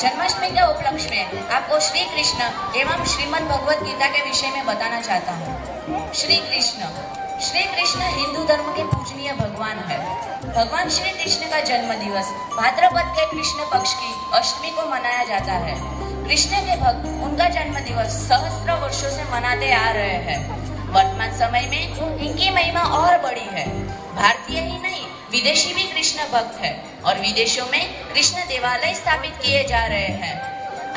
जन्माष्टमी के उपलक्ष्य में आपको श्री कृष्ण एवं श्रीमद् भगवत गीता के विषय में बताना चाहता हूँ। श्री कृष्ण हिंदू धर्म के पूजनीय भगवान है। भगवान श्री कृष्ण का जन्म दिवस भाद्रपद के कृष्ण पक्ष की अष्टमी को मनाया जाता है। कृष्ण के भक्त उनका जन्म दिवस सहस्त्र वर्षों से मनाते आ रहे हैं। वर्तमान समय में इनकी महिमा और बड़ी है। भारतीय ही नहीं विदेशी भी कृष्ण भक्त है और विदेशों में कृष्ण देवालय स्थापित किए जा रहे हैं।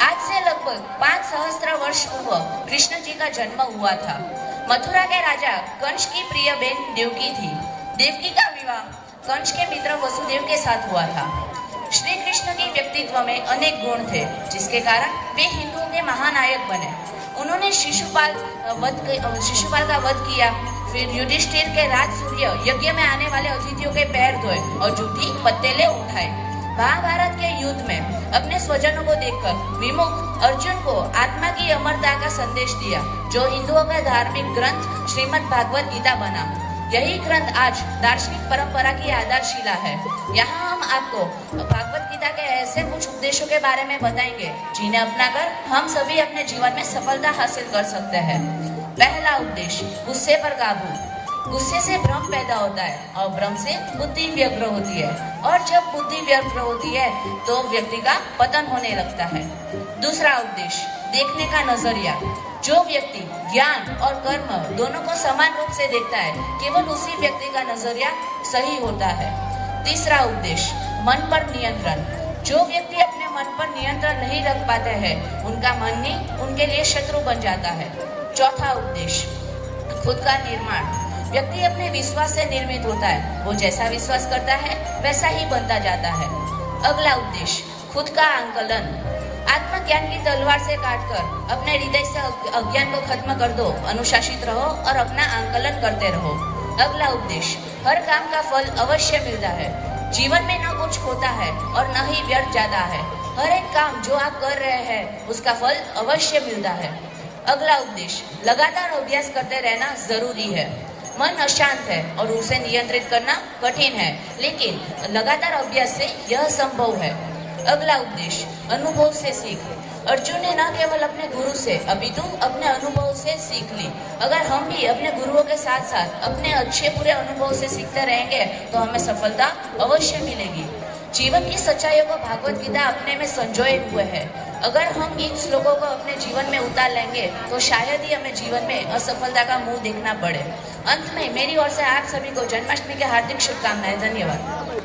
आज से लगभग 5 सहस्त्र वर्ष पूर्व कृष्ण जी का जन्म हुआ था। मथुरा के राजा कंस की प्रिय बहन देवकी थी। देवकी का विवाह कंस के मित्र वसुदेव के साथ हुआ था। श्री कृष्ण के व्यक्तित्व में अनेक गुण थे, जिसके कारण वे हिंदुओं के महानायक बने। उन्होंने शिशुपाल का वध किया, फिर युधिष्ठिर के राज सूर्य यज्ञ में आने वाले अतिथियों के पैर धोए और जूठी पत्तेले उठाए। महाभारत के युद्ध में अपने स्वजनों को देखकर विमुख अर्जुन को आत्मा की अमरता का संदेश दिया, जो हिंदुओं का धार्मिक ग्रंथ श्रीमद् भागवत गीता बना। यही ग्रंथ आज दार्शनिक परंपरा की आधारशिला है। यहाँ हम आपको भागवत गीता के ऐसे कुछ उपदेशों के बारे में बताएंगे, जिन्हें अपनाकर हम सभी अपने जीवन में सफलता हासिल कर सकते हैं। पहला उपदेश, गुस्से पर काबू। गुस्से से भ्रम पैदा होता है और भ्रम से बुद्धि व्यग्र होती है, और जब बुद्धि व्यग्र होती है तो व्यक्ति का पतन होने लगता है। दूसरा उपदेश, देखने का नजरिया। जो व्यक्ति ज्ञान और कर्म दोनों को समान रूप से देखता है, केवल उसी व्यक्ति का नजरिया सही होता है। तीसरा उपदेश, मन पर नियंत्रण। जो व्यक्ति अपने मन पर नियंत्रण नहीं रख पाते हैं, उनका मन ही उनके लिए शत्रु बन जाता है। चौथा उपदेश, खुद का निर्माण। व्यक्ति अपने विश्वास से निर्मित होता है। वो जैसा विश्वास करता है वैसा ही बनता जाता है। अगला उपदेश, खुद का आंकलन। आत्मज्ञान की तलवार से काटकर अपने हृदय से अज्ञान को खत्म कर दो। अनुशासित रहो और अपना आंकलन करते रहो। अगला उपदेश, हर काम का फल अवश्य मिलता है। जीवन में न कुछ होता है और न ही व्यर्थ जाता है। हर एक काम जो आप कर रहे हैं उसका फल अवश्य मिलता है। अगला उपदेश, लगातार अभ्यास करते रहना जरूरी है। मन अशांत है और उसे नियंत्रित करना कठिन है, लेकिन लगातार अभ्यास से यह संभव है। अगला उपदेश, अनुभव से सीख। अर्जुन ने न केवल अपने गुरु से अपितु अपने अनुभव से सीख ली। अगर हम भी अपने गुरुओं के साथ साथ अपने अच्छे बुरे अनुभव से सीखते रहेंगे तो हमें सफलता अवश्य मिलेगी। जीवन की सच्चाइयों को भागवत गीता अपने में संजोए हुए है। अगर हम इन श्लोकों को अपने जीवन में उतार लेंगे तो शायद ही हमें जीवन में असफलता का मुंह देखना पड़े। अंत में मेरी ओर से आप सभी को जन्माष्टमी की हार्दिक शुभकामनाएं। धन्यवाद।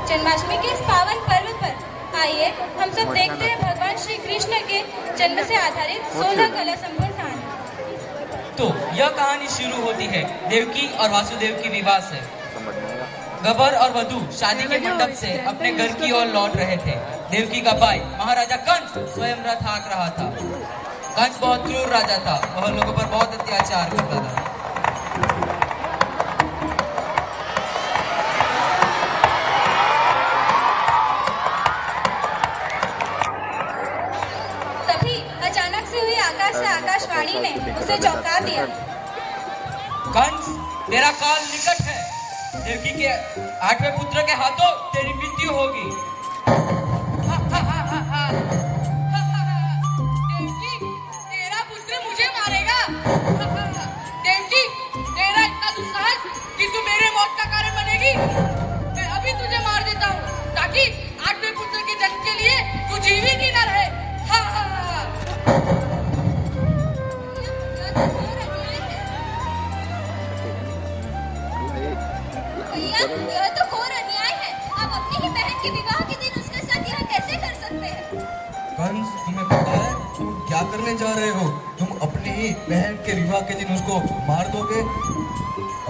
जन्माष्टमी के इस पावन पर्व पर आइए हम सब देखते हैं भगवान श्री कृष्ण के जन्म से आधारित 16 कला संपूर्ण कहानी। तो यह कहानी शुरू होती है देवकी और वासुदेव की विवाह से। गबर और वधू शादी के मंडप से अपने घर की ओर लौट रहे थे। देवकी का भाई महाराजा कंस स्वयं रथ हाँक रहा था। कंस बहुत क्रूर राजा था, वह लोगों पर बहुत अत्याचार करता था। तभी अचानक से हुई आकाश से आकाशवाणी ने उसे चौंका दिया। कंस, तेरा काल निकट है। देवकी के 8वें पुत्र के हाथों तेरी मृत्यु होगी। देवकी, तेरा पुत्र मुझे मारेगा। देवकी, तेरा इतना दुस्साहस कि तू मेरे मौत का कारण बनेगी। मैं अभी तुझे मार देता हूँ ताकि 8वें पुत्र के जन्म के लिए तू जीवित ही न रहे। यह तो घोर अन्याय है। आप अपनी ही बहन के विवाह के दिन उसके साथ यह कैसे कर सकते हैं? कंस, तुम्हें पता है तुम क्या करने जा रहे हो? तुम अपनी ही बहन के विवाह के दिन उसको मार दोगे।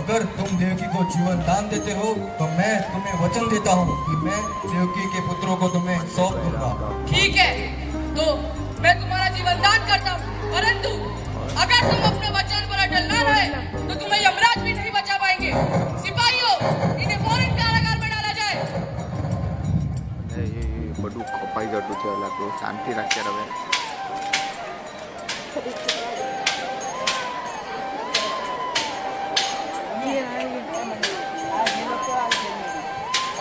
अगर तुम देवकी को जीवन दान देते हो तो मैं तुम्हें वचन देता हूँ कि मैं देवकी के पुत्रों को तुम्हें सौंप दूंगा। ठीक है, तो मैं तुम्हारा जीवन दान करता हूँ, परंतु अगर तुम अपने वचन पर अटल न रहे तो तुम्हें यमराज भी नहीं बचा पाएंगे। सिपाहियों, इन्हें फौरन कारागार में डाला जाए। બધું કપાઈ જતું છે એટલે આપણું શાંતિ રાખ્યા રવે।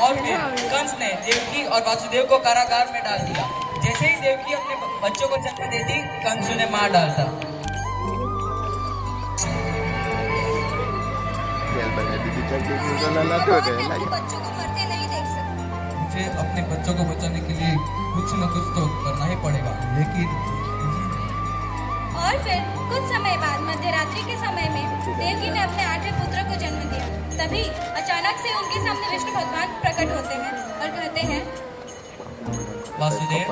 और फिर कंस ने देवकी और वासुदेव को कारागार में डाल दिया। जैसे ही देवकी अपने बच्चों को जन्म देती, कंस उन्हें मार डालता। बच्चों को मरते नहीं देख सकते। मुझे अपने बच्चों को बचाने के लिए कुछ न कुछ तो करना ही पड़ेगा, लेकिन और फिर कुछ समय बाद मध्यरात्रि के समय में देवकी ने अपने 8वें पुत्र को जन्म दिया। तभी अचानक से उनके सामने विष्णु भगवान प्रकट होते हैं और कहते हैं, वासुदेव,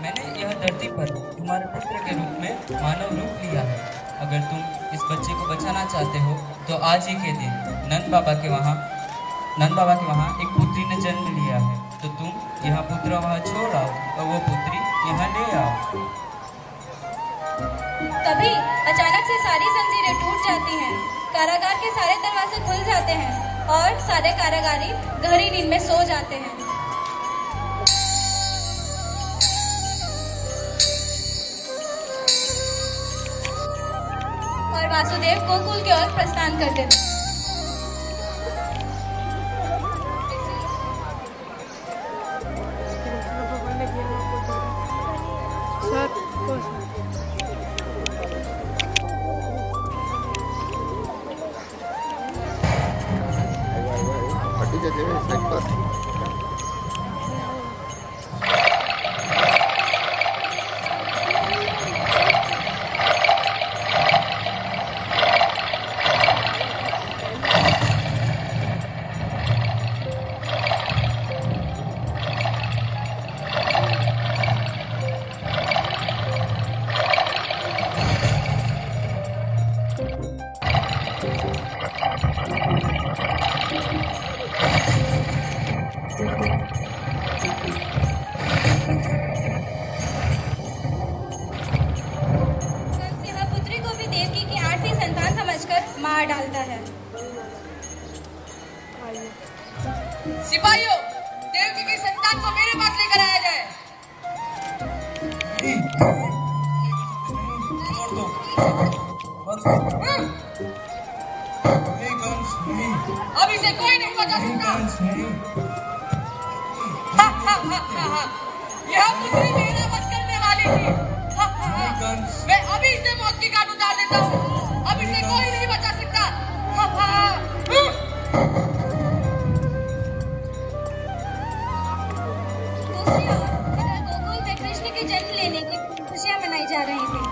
मैंने यह धरती पर तुम्हारे पुत्र के रूप में मानव रूप लिया है। अगर तुम इस बच्चे को बचाना चाहते हो तो आज ही के दिन नंद बाबा के वहाँ एक पुत्री ने जन्म लिया है, तो तुम यह पुत्र वहाँ छोड़ आओ और वो पुत्री यहाँ ले आओ। तभी अचानक से सारी जंजीरें टूट जाती हैं, कारागार के सारे दरवाजे खुल जाते हैं और सारे कारागारी गहरी नींद में सो जाते हैं। और वासुदेव गोकुल की ओर प्रस्थान करते थे। ફટી જશે સાઈડ પર। पुत्री को भी देवकी की 8वीं संतान समझकर मार डालता है। सिपाहियों, देवकी की संतान को मेरे पास लेकर आया जाए। छोड़ दो। नहीं कंस, नहीं। अब इसे कोई नहीं बचा नहीं सकता। कंस, नहीं। यह पुत्री मेरा वध करने वाली थी। नहीं कंस। मैं अभी इसे मौत की घाट उतार देता हूँ। अब इसे कोई नहीं बचा सकता। दूसरी ओर इधर गोकुल में कृष्ण के जन्म लेने की खुशियां मनाई जा रही थी।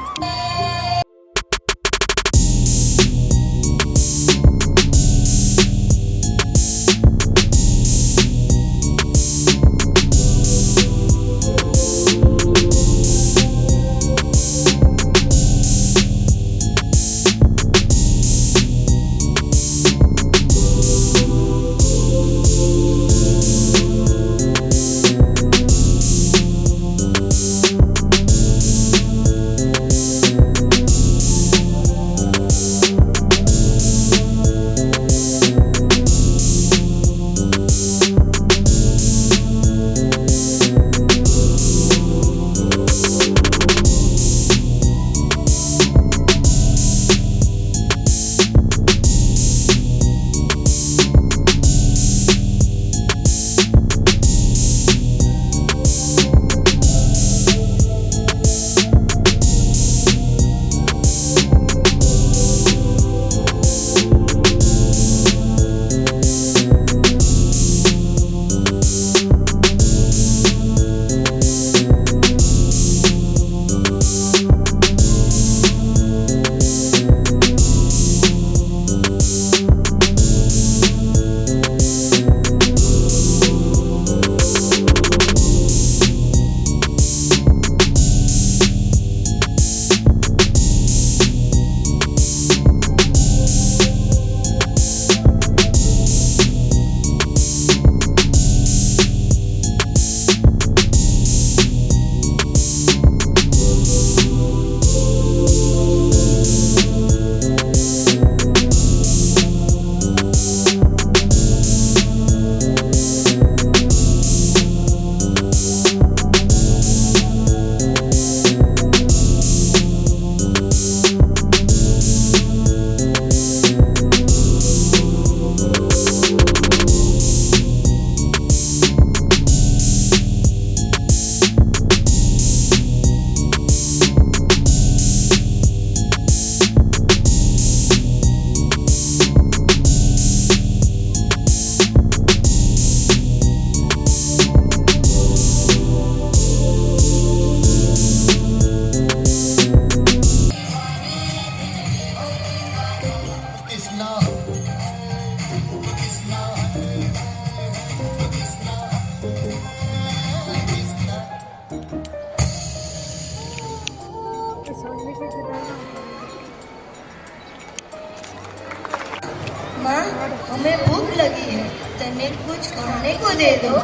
खाने को दे दो।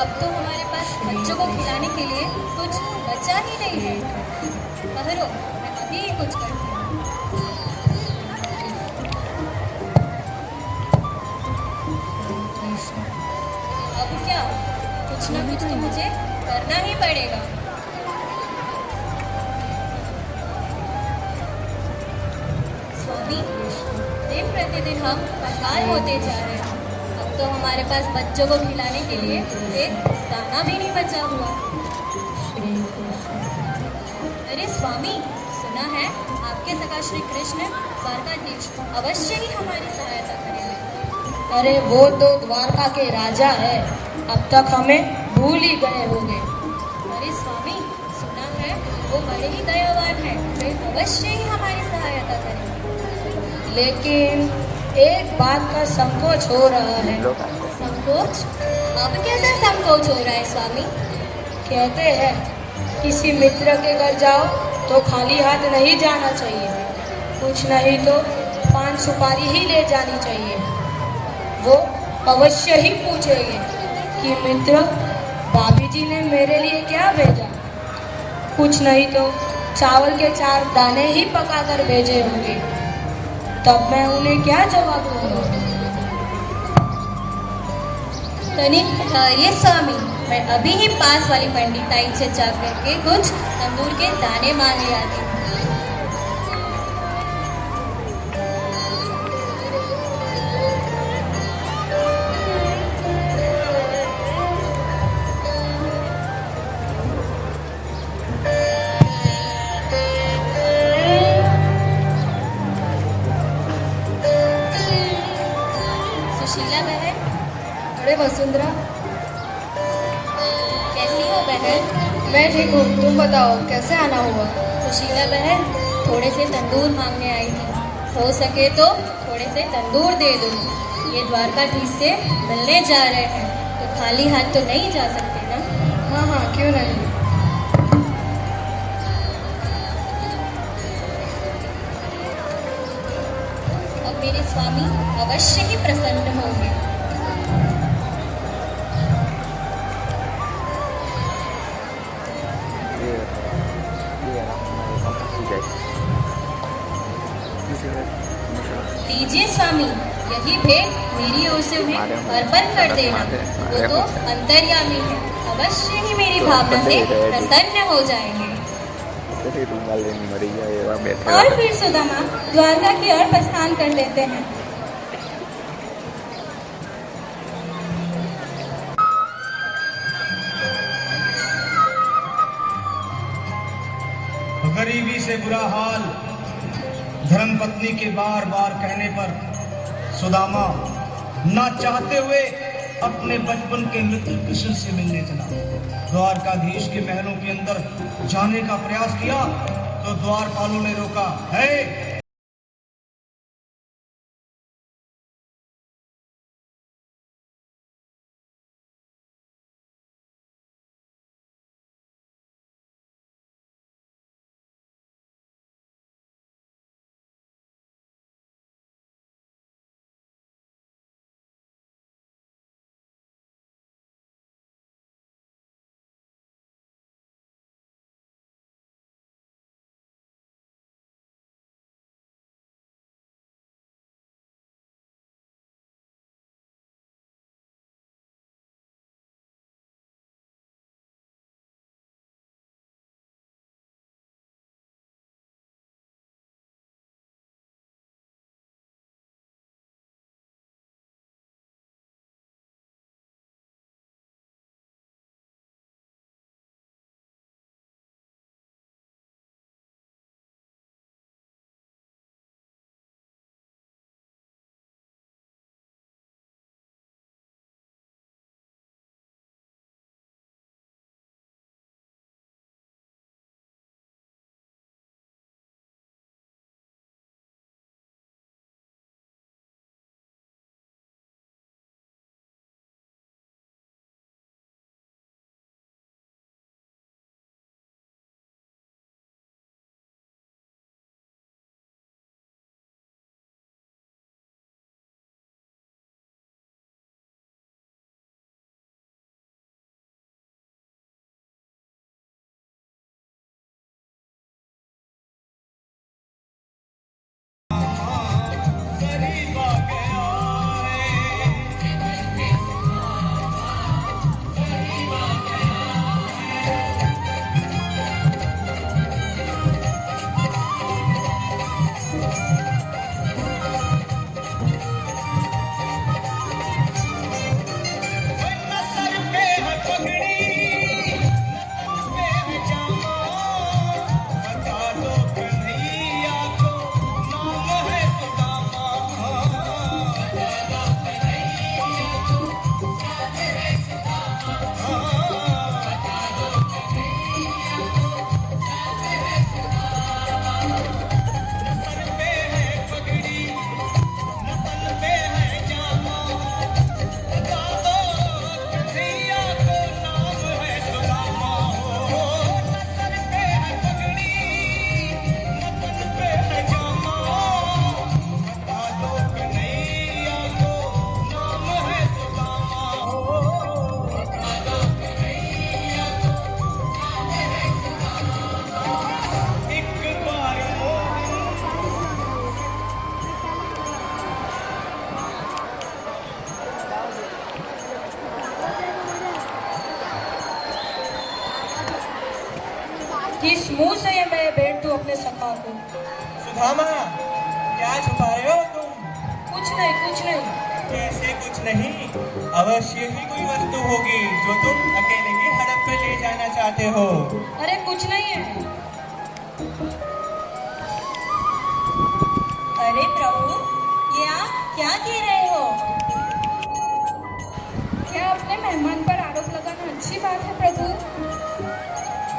अब तो हमारे पास बच्चों को खिलाने के लिए कुछ बचा ही नहीं है। ठहरो, मैं अभी ही कुछ करती हूँ। अब क्या, कुछ ना कुछ तो मुझे करना ही पड़ेगा। स्वामी, दिन प्रतिदिन हम कंगाल होते जा रहे हैं। अब तो हमारे पास बच्चों को खिलाने के लिए एक दाना भी नहीं बचा हुआ। अरे स्वामी, सुना है आपके सखा श्री कृष्ण द्वारकाधीश अवश्य ही हमारी सहायता करेंगे। अरे वो तो द्वारका के राजा है, अब तक हमें भूल ही गए होंगे। अरे स्वामी, सुना है वो बड़े ही दयावान हैं, वे अवश्य ही हमारी सहायता करेंगे। लेकिन एक बात का संकोच हो रहा है। संकोच? अब कैसा संकोच हो रहा है स्वामी? कहते हैं किसी मित्र के घर जाओ तो खाली हाथ नहीं जाना चाहिए, कुछ नहीं तो पान सुपारी ही ले जानी चाहिए। वो अवश्य ही पूछेंगे कि मित्र, भाभी जी ने मेरे लिए क्या भेजा। कुछ नहीं तो चावल के 4 दाने ही पकाकर भेजे होंगे, तब मैं उन्हें क्या जवाब दूंगा। तनिक ठहरिए स्वामी, मैं अभी ही पास वाली पंडिताई से जाकर के कुछ तंदूर के दाने मांग ले आती हूँ। सुशीला बहन, अरे वसुंधरा, कैसी हो बहन? मैं ठीक हूँ, तुम बताओ कैसे आना हुआ। सुशीला बहन, थोड़े से तंदूर मांगने आई थी, हो सके तो थोड़े से तंदूर दे दो। ये द्वारकाधीश से मिलने जा रहे हैं, तो खाली हाथ तो नहीं जा सकते ना। हाँ हाँ, क्यों नहीं। अब मेरे स्वामी अवश्य ही प्रसन्न होंगे। दीजिए स्वामी, यही भेंट मेरी ओर से उन्हें अर्पण कर देना। वो तो अंतर्यामी है, अवश्य ही मेरी भावना से प्रसन्न हो जाएंगे। और फिर सुदामा द्वारका की ओर प्रस्थान कर लेते हैं। गरीबी से बुरा हाल धर्मपत्नी के बार बार कहने पर सुदामा ना चाहते हुए अपने बचपन के मित्र कृष्ण से मिलने चला। द्वारकाधीश के महलों के अंदर जाने का प्रयास किया तो द्वारपालों ने रोका। है किस मुंह से ये मैं भेंट दूं अपने सखा को? सुदामा, क्या छुपा रहे हो तुम? कुछ नहीं। ऐसे कुछ नहीं, अवश्य ही कोई वस्तु होगी जो तुम अकेले ही हड़प पे ले जाना चाहते हो। अरे कुछ नहीं है। अरे प्रभु, ये आप क्या कह रहे हो? क्या अपने मेहमान पर आरोप लगाना अच्छी बात है प्रभु?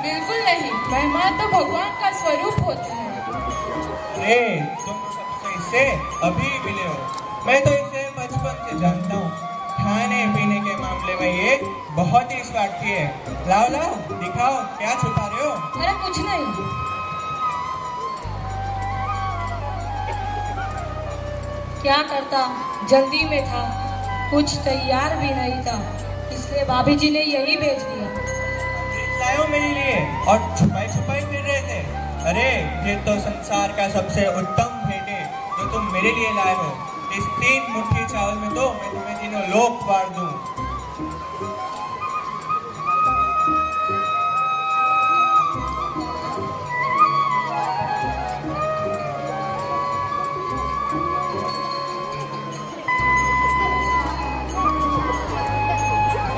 बिल्कुल नहीं, मेहमान तो भगवान का स्वरूप होते हैं। अरे तुम सबसे इससे अभी मिले हो, मैं तो इसे बचपन से जानता हूँ। खाने पीने के मामले में ये बहुत ही स्वार्थी है। लाओ दिखाओ, क्या छुपा रहे हो? अरे कुछ नहीं। क्या करता, जल्दी में था, कुछ तैयार भी नहीं था, इसलिए भाभी जी ने यही भेज दिया। लाओ मेरे लिए, और छुपाई फिर रहे थे। अरे ये तो संसार का सबसे उत्तम भेंट है जो तुम मेरे लिए लाए हो। इस 3 मुट्ठी चावल में तो मैं तुम्हें तीनों लोक बांट दूं।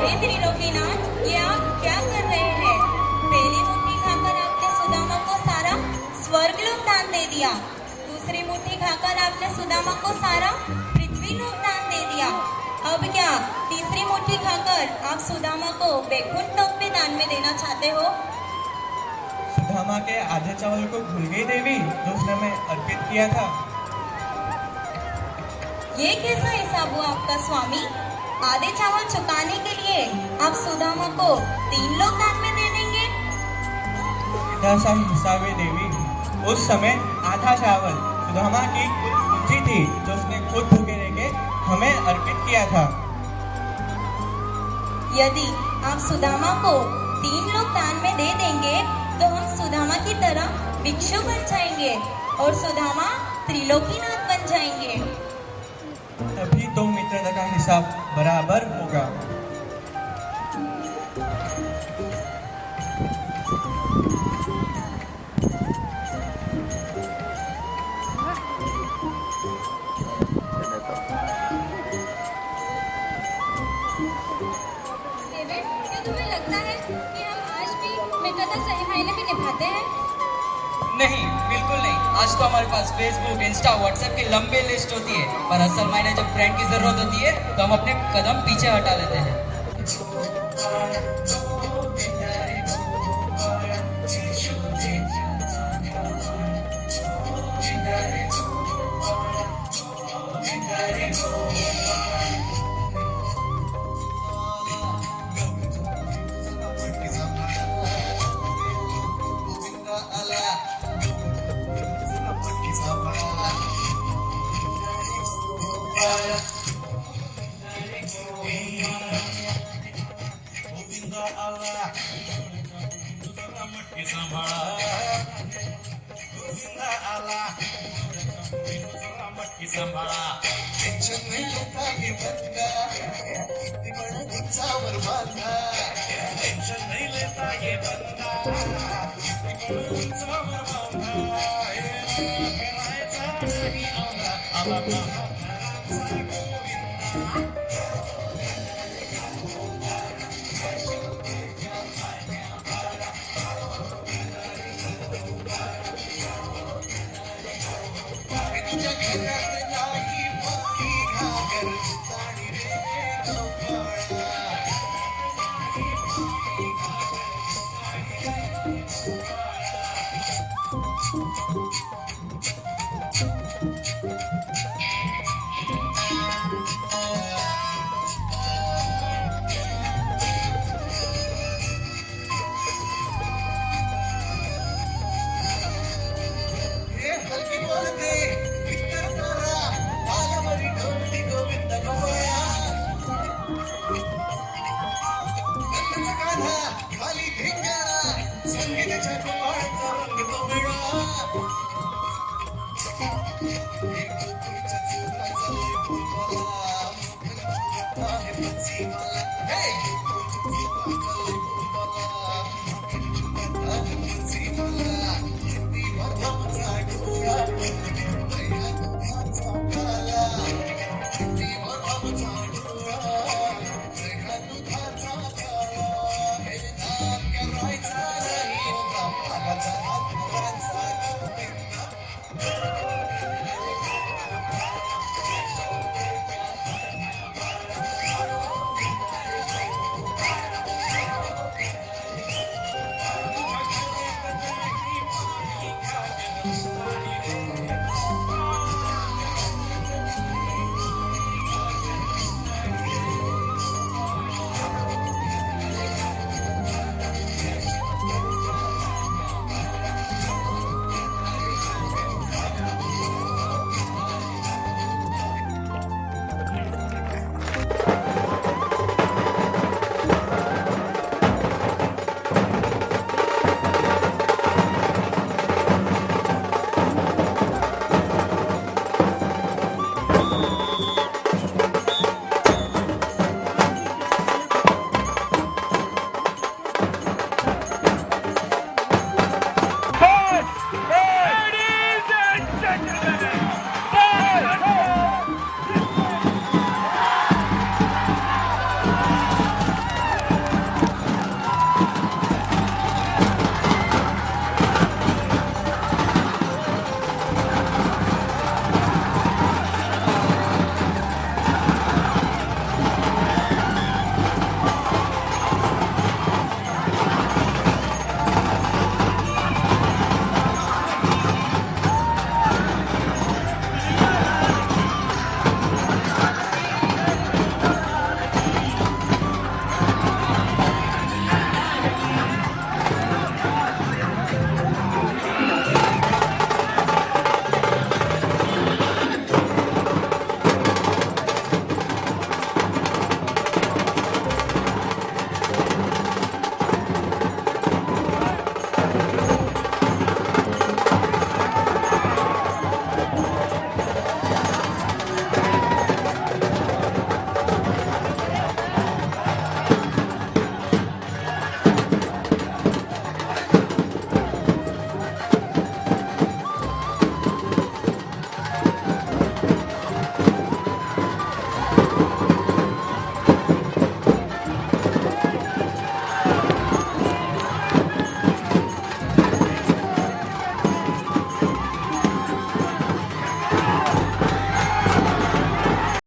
हे त्रिलोकीनाथ, ये आप क्या कर रहे हैं? पहली मुट्ठी खाकर आपने सुदामा को सारा स्वर्गलोक दान दे दिया, दूसरी मुट्ठी खाकर आपने सुदामा को सारा पृथ्वी लोक दान दे दिया, अब क्या तीसरी मुट्ठी खाकर आप सुदामा को वैकुंठ लोक भी दान में देना चाहते हो? सुदामा के आधे चावल को भूल गई देवी जो उसने मैं अर्पित किया था। ये कैसा हिसाब हुआ आपका स्वामी? आधे चावल चुकाने के लिए आप सुदामा को 3 लोक दान में दे देंगे? ऐसा हिसाब है देवी। उस समय आधा चावल सुदामा की कुल पूंजी थी जो उसने खुद भूखे रह के हमें अर्पित किया था। यदि आप सुदामा को 3 लोक दान में दे देंगे तो हम सुदामा की तरह भिक्षु बन जाएंगे और सुदामा त्रिलोकीनाथ बन जाएंगे। तभी तो मित्रता का हिसाब बराबर होगा। डेविड, क्या तुम्हें लगता है कि हम आज भी मित्रता सही मायने में निभाते हैं? नहीं, बिल्कुल नहीं। आज तो हमारे पास फेसबुक, इंस्टा, व्हाट्सएप की लंबी लिस्ट होती है, पर असल मायने जब फ्रेंड की जरूरत होती है तो हम अपने कदम पीछे हटा लेते हैं। Hey! यार